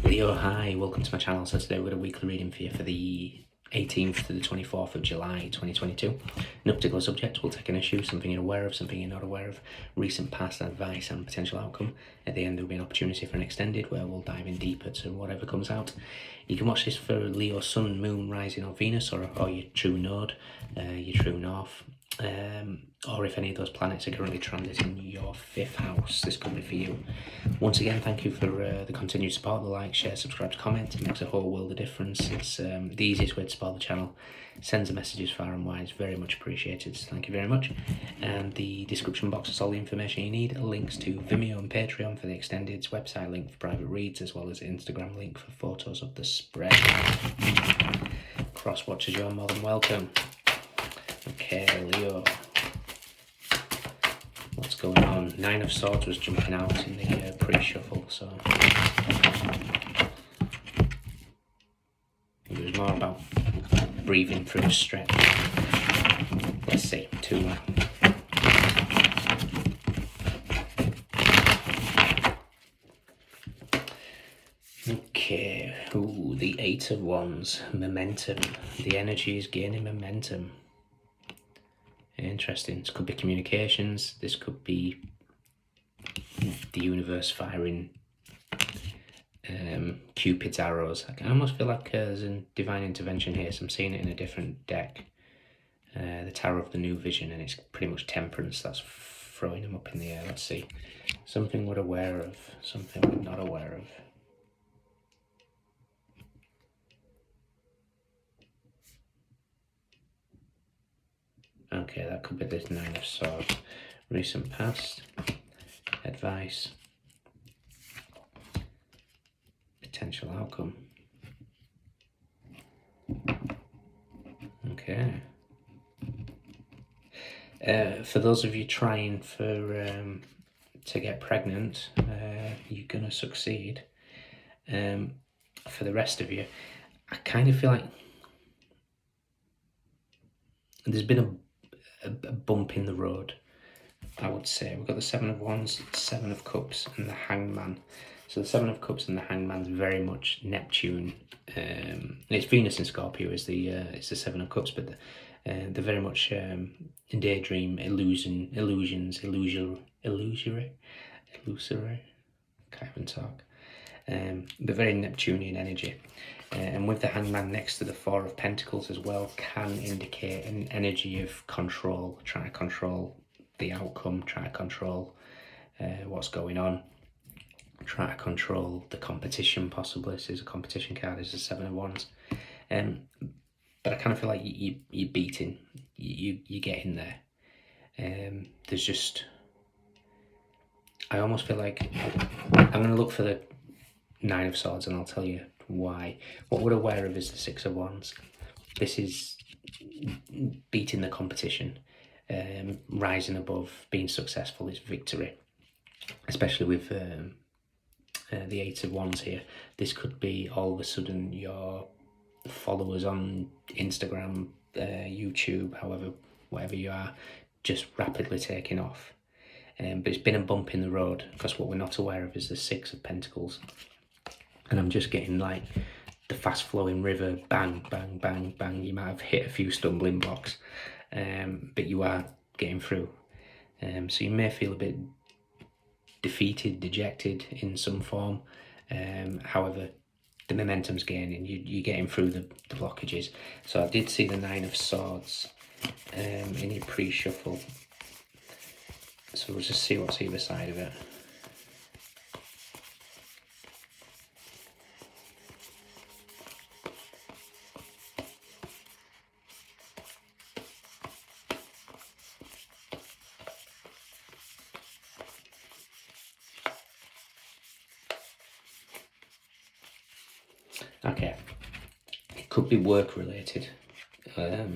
Leo, hi, welcome to my channel. So today we've got a weekly reading for you for the 18th to the 24th of July 2022. No particular subject, we'll take an issue, something you're aware of, something you're not aware of, recent past advice and potential outcome. At the end there will be an opportunity for an extended where we'll dive in deeper to whatever comes out. You can watch this for Leo, Sun, Moon, Rising or Venus, or your true node, your true north. Or if any of those planets are currently transiting your 5th house, this could be for you. Once again, thank you for the continued support, the like, share, subscribe, comment. It makes a whole world of difference. It's the easiest way to support the channel, sends the messages far and wide. It's very much appreciated, so thank you very much. And the description box has all the information you need, links to Vimeo and Patreon for the extendeds, website link for private reads, as well as Instagram link for photos of the spread. Cross watchers, you're more than welcome. Okay, Leo. What's going on? 9 of Swords was jumping out in the pre-shuffle, so it was more about breathing through a stretch. Let's see, 2 more. Okay, ooh, the 8 of Wands, momentum. The energy is gaining momentum. Interesting. This could be communications. This could be the universe firing Cupid's arrows. I almost feel like there's a divine intervention here, so I'm seeing it in a different deck. The Tower of the New Vision, and it's pretty much Temperance that's throwing them up in the air. Let's see. Something we're aware of, something we're not aware of. Okay, that could be this 9 of Swords. Recent past, advice, potential outcome. Okay. For those of you trying to get pregnant, you're gonna succeed. For the rest of you, I kind of feel like there's been a bump in the road, I would say. We've got the 7 of Wands, 7 of Cups and the Hangman. So the 7 of Cups and the Hangman's very much Neptune. It's Venus in Scorpio is it's the 7 of Cups, but they're very much daydream, illusions, illusory. Can't even talk. But very Neptunian energy. And with the Hangman next to the 4 of Pentacles as well, can indicate an energy of control, trying to control the outcome, trying to control what's going on, trying to control the competition possibly. This is a competition card, this is a 7 of Wands. But I kind of feel like you're beating, you're getting there. There's just, I almost feel like, I'm going to look for the 9 of Swords and I'll tell you why. What we're aware of is the 6 of Wands. This is beating the competition, rising above, being successful is victory. Especially with the 8 of Wands here. This could be all of a sudden your followers on Instagram, YouTube, whatever you are, just rapidly taking off. But it's been a bump in the road, because what we're not aware of is the 6 of Pentacles. And I'm just getting like the fast flowing river, bang, bang, bang, bang. You might have hit a few stumbling blocks, but you are getting through. So you may feel a bit defeated, dejected in some form. However, the momentum's gaining, you're getting through the blockages. So I did see the 9 of Swords in your pre-shuffle. So we'll just see what's either side of it. Okay, it could be work related, or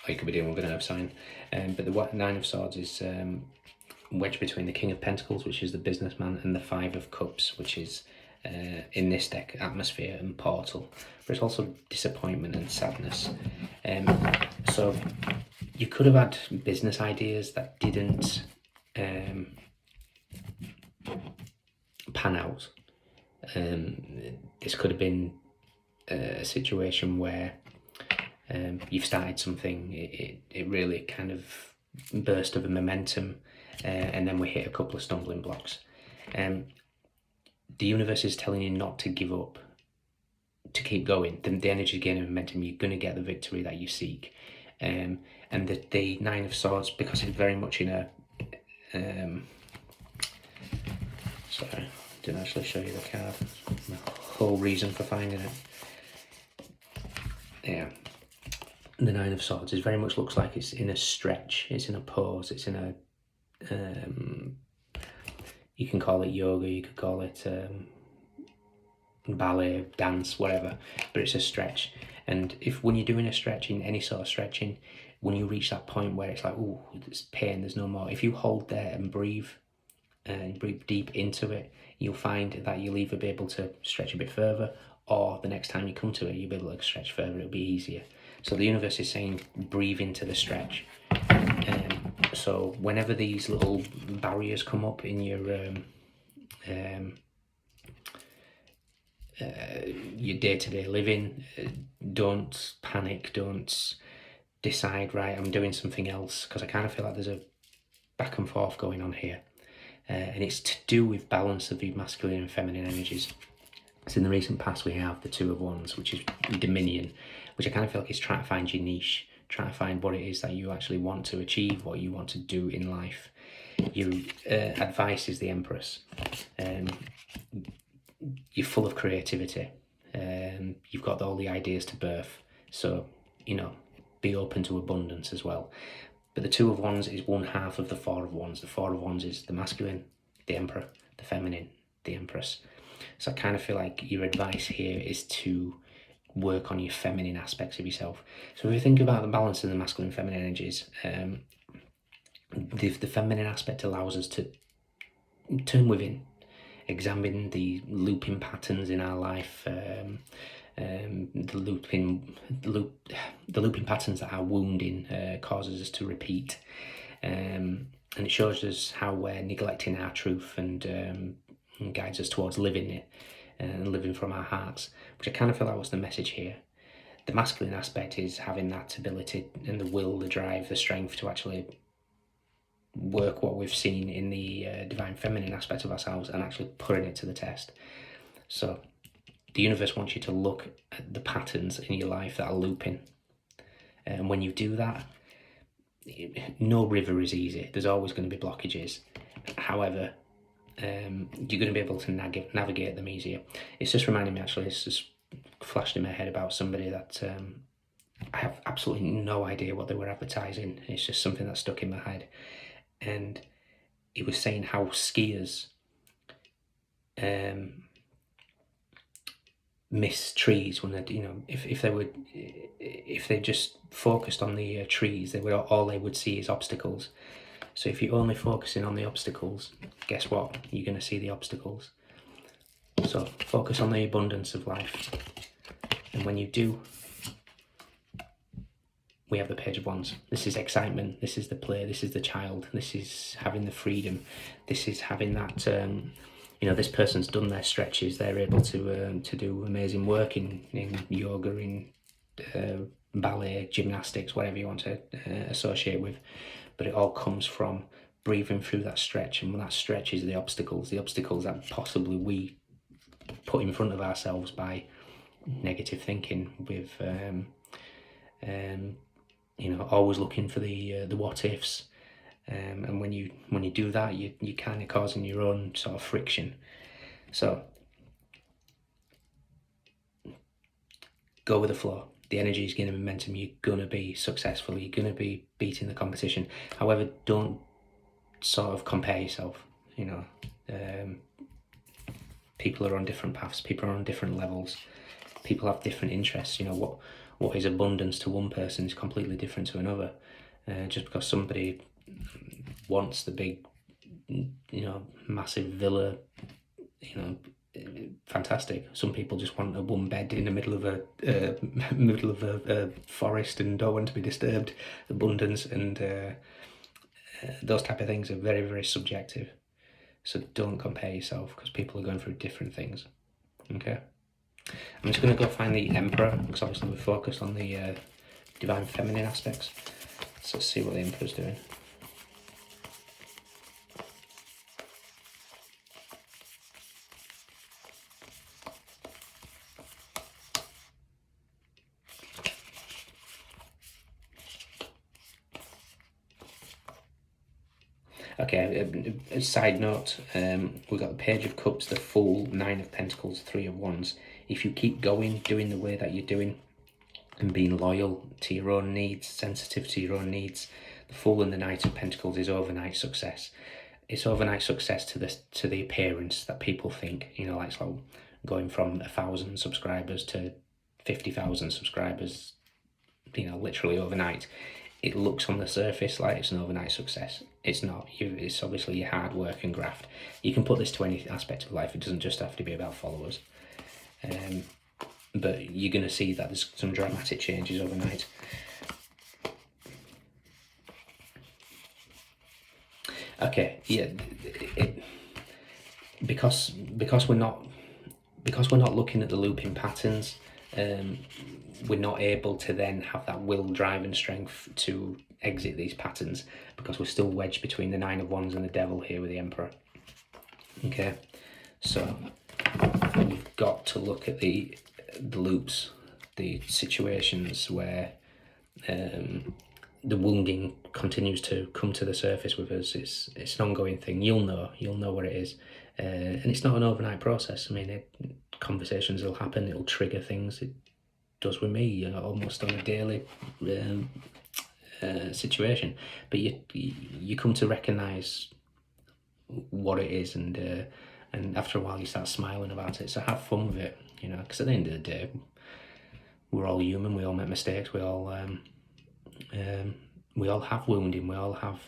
you could be dealing with an earth sign, but the 9 of Swords is wedged between the King of Pentacles, which is the businessman, and the 5 of Cups, which is in this deck, atmosphere and portal, but it's also disappointment and sadness. So you could have had business ideas that didn't pan out, This could have been a situation where you've started something, it really kind of burst of a momentum, and then we hit a couple of stumbling blocks. The universe is telling you not to give up, to keep going. The energy gaining momentum, you're going to get the victory that you seek. And the Nine of Swords, because it's very much in a sorry, didn't actually show you the card. The whole reason for finding it. Yeah, the Nine of Swords is very much looks like it's in a stretch. It's in a pose. It's in a you can call it yoga. You could call it ballet, dance, whatever. But it's a stretch. And when you're doing a stretching, any sort of stretching, when you reach that point where it's like, oh, there's pain, there's no more. If you hold there and breathe deep into it, you'll find that you'll either be able to stretch a bit further, or the next time you come to it, you'll be able to stretch further. It'll be easier. So the universe is saying, breathe into the stretch. So whenever these little barriers come up in your day-to-day living, don't panic, don't decide, right, I'm doing something else, because I kind of feel like there's a back and forth going on here, and it's to do with balance of the masculine and feminine energies. So in the recent past we have the Two of Wands, which is Dominion, which I kind of feel like is trying to find your niche, trying to find what it is that you actually want to achieve, what you want to do in life. Your advice is the Empress. You're full of creativity. You've got all the ideas to birth. So, be open to abundance as well. But the Two of Wands is one half of the Four of Wands. The Four of Wands is the masculine, the Emperor, the feminine, the Empress. So I kind of feel like your advice here is to work on your feminine aspects of yourself. So if you think about the balance of the masculine and feminine energies, the feminine aspect allows us to turn within, examine the looping patterns in our life, the looping patterns that our wounding causes us to repeat, and it shows us how we're neglecting our truth, and guides us towards living it and living from our hearts, which I kind of feel like was the message here. The masculine aspect is having that ability and the will, the drive, the strength to actually work what we've seen in the divine feminine aspect of ourselves and actually putting it to the test. So the universe wants you to look at the patterns in your life that are looping, and when you do that, no river is easy. There's always going to be blockages. However, you're going to be able to navigate them easier. It's just reminding me, actually, it's just flashed in my head about somebody that I have absolutely no idea what they were advertising. It's just something that stuck in my head. And he was saying how skiers miss trees when they, if they just focused on the trees, all they would see is obstacles. So if you're only focusing on the obstacles, guess what? You're going to see the obstacles. So focus on the abundance of life. And when you do, we have the Page of Wands. This is excitement. This is the play. This is the child. This is having the freedom. This is having that, this person's done their stretches. They're able to do amazing work in yoga, in ballet, gymnastics, whatever you want to associate with. But it all comes from breathing through that stretch, and when that stretch is the obstacles that possibly we put in front of ourselves by negative thinking, with always looking for the what ifs, and when you do that, you're kind of causing your own sort of friction. So go with the flow. The energy is gaining momentum. You're going to be successful. You're going to be beating the competition. However, don't sort of compare yourself. People are on different paths. People are on different levels. People have different interests. What is abundance to one person is completely different to another. Just because somebody wants the big, massive villa, fantastic. Some people just want a one bed in the middle of a forest and don't want to be disturbed. Abundance and those type of things are very, very subjective. So don't compare yourself, because people are going through different things. Okay. I'm just going to go find the Emperor, because obviously we're focused on the divine feminine aspects. So let's see what the Emperor's doing. Okay, a side note, we've got the Page of Cups, the Fool, Nine of Pentacles, Three of Wands. If you keep going, doing the way that you're doing, and being loyal to your own needs, sensitive to your own needs, the Fool and the Knight of Pentacles is overnight success. It's overnight success to the appearance that people think, you know, like going from 1,000 subscribers to 50,000 subscribers, you know, literally overnight. It looks on the surface like it's an overnight success. It's not. It's obviously your hard work and graft. You can put this to any aspect of life. It doesn't just have to be about followers. But you're going to see that there's some dramatic changes overnight. Okay, yeah, because we're not looking at the looping patterns, we're not able to then have that will, drive and strength to exit these patterns, because we're still wedged between the Nine of Wands and the Devil here with the Emperor. Okay, so we've got to look at the loops, the situations where the wounding continues to come to the surface with us. It's an ongoing thing. You'll know what it is, and it's not an overnight process. I mean, conversations will happen. It'll trigger things. It does with me, you know, almost on a daily situation. But you come to recognise what it is, and after a while you start smiling about it. So have fun with it, you know, because at the end of the day, we're all human. We all make mistakes. We all have wounding. We all have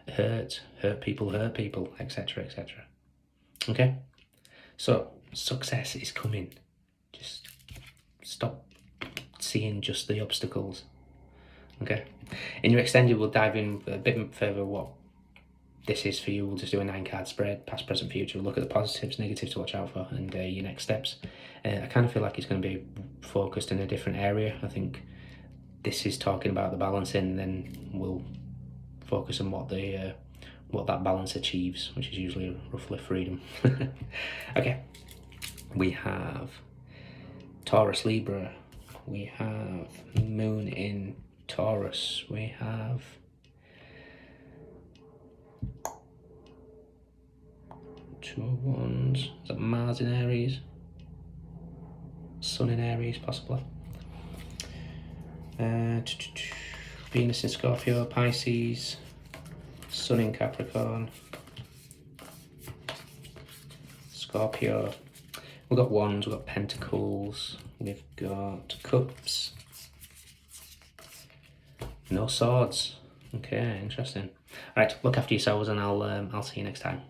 hurt people, etc., etc. Okay, so success is coming. Just stop seeing just the obstacles. Okay, in your extended, we'll dive in a bit further what this is for you. We'll just do a 9-card spread, past, present, future. We'll look at the positives, negatives to watch out for, and your next steps. I kind of feel like it's going to be focused in a different area. I think this is talking about the balancing, and then we'll focus on what that balance achieves, which is usually roughly freedom. Okay, we have Taurus, Libra. We have Moon in Taurus. We have Two of Wands. Is that Mars in Aries? Sun in Aries, possibly. Venus in Scorpio, Pisces, Sun in Capricorn, Scorpio. We've got Wands, we've got Pentacles, we've got Cups, no Swords. Okay, interesting. All right, look after yourselves, and I'll see you next time.